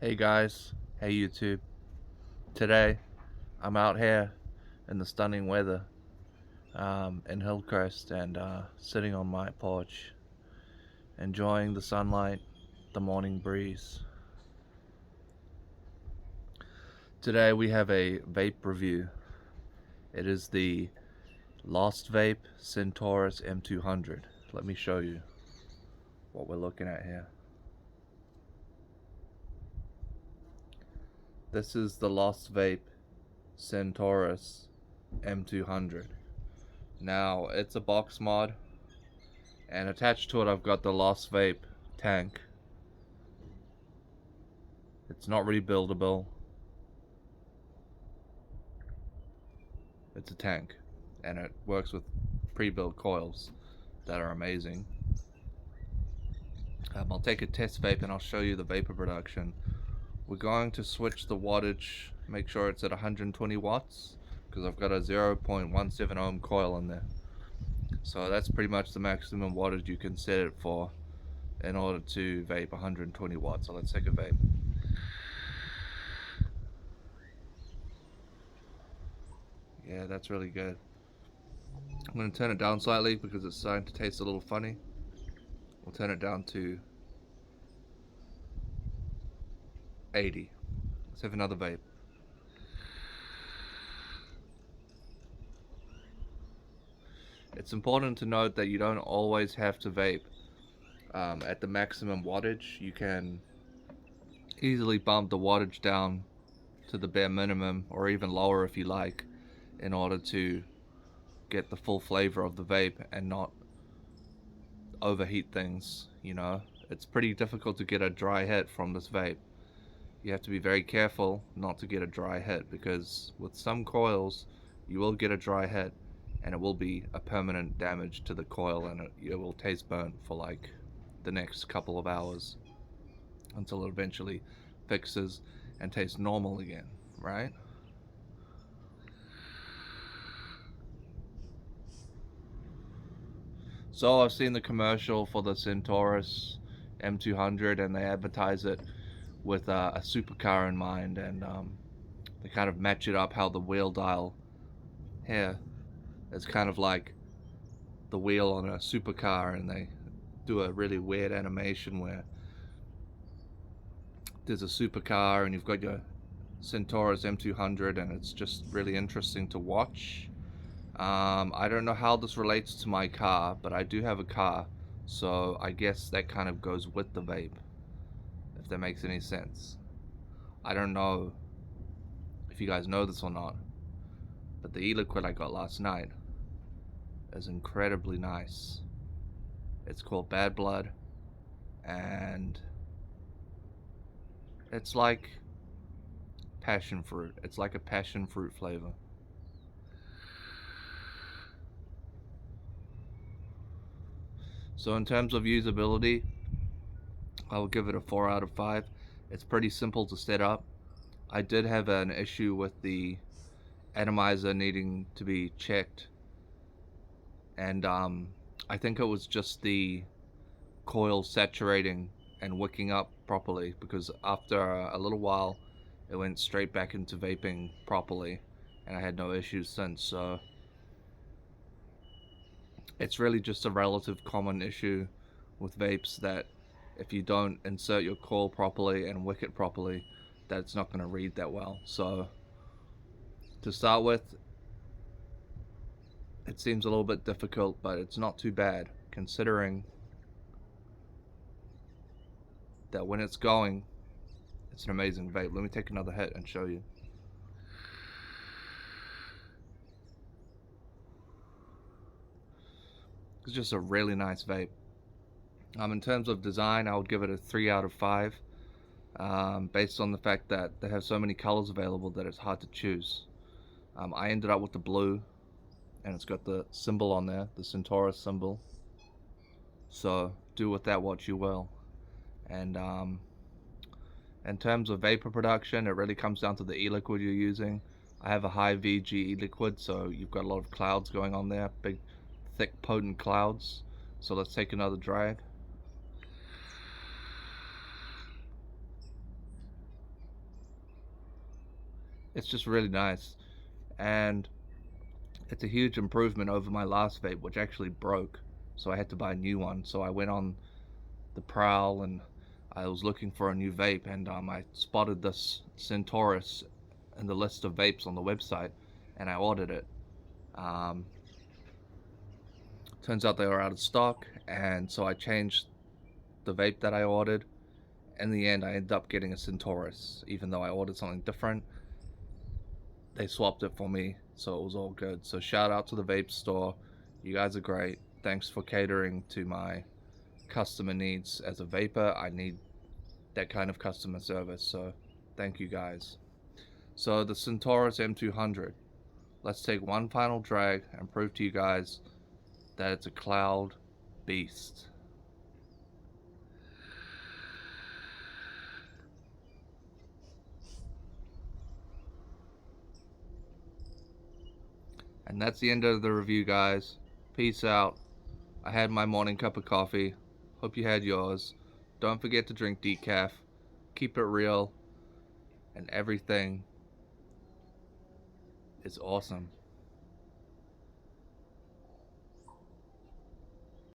Hey guys, hey YouTube. Today I'm out here in the stunning weather in Hillcrest and sitting on my porch, enjoying the sunlight, the morning breeze. Today we have a vape review. It is the Lostvape Centaurus M200. Let me show you what we're looking at here. This is the Lostvape Centaurus M200. Now, it's a box mod, and attached to it I've got the Lostvape tank. It's not rebuildable. It's a tank, and it works with pre-built coils that are amazing. I'll take a test vape and I'll show you the vapor production. We're going to switch the wattage, make sure it's at 120 watts, because I've got a 0.17 ohm coil in there. So that's pretty much the maximum wattage you can set it for in order to vape 120 watts. So let's take a vape. Yeah, that's really good. I'm going to turn it down slightly because it's starting to taste a little funny. We'll turn it down to 80. Let's have another vape. It's important to note that you don't always have to vape at the maximum wattage. You can easily bump the wattage down to the bare minimum or even lower if you like, in order to get the full flavor of the vape and not overheat things. It's pretty difficult to get a dry hit from this vape. You have to be very careful not to get a dry hit, because with some coils you will get a dry hit and it will be a permanent damage to the coil, and it will taste burnt for like the next couple of hours until it eventually fixes and tastes normal again, right? So I've seen the commercial for the Centaurus M200, and they advertise it with a supercar in mind, and they kind of match it up how the wheel dial here is kind of like the wheel on a supercar, and they do a really weird animation where there's a supercar and you've got your Centaurus M200, and it's just really interesting to watch. I don't know how this relates to my car, but I do have a car, so I guess that kind of goes with the vape, if that makes any sense. I don't know if you guys know this or not, but the e-liquid I got last night is incredibly nice. It's called Bad Blood, and it's like passion fruit. It's like a passion fruit flavor. So in terms of usability, I will give it a 4 out of 5. It's pretty simple to set up. I did have an issue with the atomizer needing to be checked, and I think it was just the coil saturating and wicking up properly, because after a little while it went straight back into vaping properly, and I had no issues since. So it's really just a relative common issue with vapes, that if you don't insert your coil properly and wick it properly, that it's not going to read that well. So to start with, it seems a little bit difficult, but it's not too bad, considering that when it's going, it's an amazing vape. Let me take another hit and show you. It's just a really nice vape. In terms of design, I would give it a 3 out of 5, based on the fact that they have so many colors available that it's hard to choose. I ended up with the blue, and it's got the symbol on there, the Centaurus symbol. So do with that what you will. And in terms of vapor production, it really comes down to the e-liquid you're using. I have a high VG e-liquid, so you've got a lot of clouds going on there, big, thick, potent clouds. So let's take another drag. It's just really nice, and it's a huge improvement over my last vape, which actually broke, so I had to buy a new one. So I went on the prowl and I was looking for a new vape, and I spotted this Centaurus in the list of vapes on the website, and I ordered it. Um, Turns out they were out of stock, and so I changed the vape that I ordered. In the end, I ended up getting a Centaurus, even though I ordered something different. They swapped it for me, so it was all good. So shout out to the vape store. You guys are great. Thanks for catering to my customer needs. As a vapor, I need that kind of customer service, so thank you guys. So the Centaurus M200. Let's take one final drag and prove to you guys that it's a cloud beast. And that's the end of the review, guys. Peace out. I had my morning cup of coffee. Hope you had yours. Don't forget to drink decaf. Keep it real. And everything is awesome.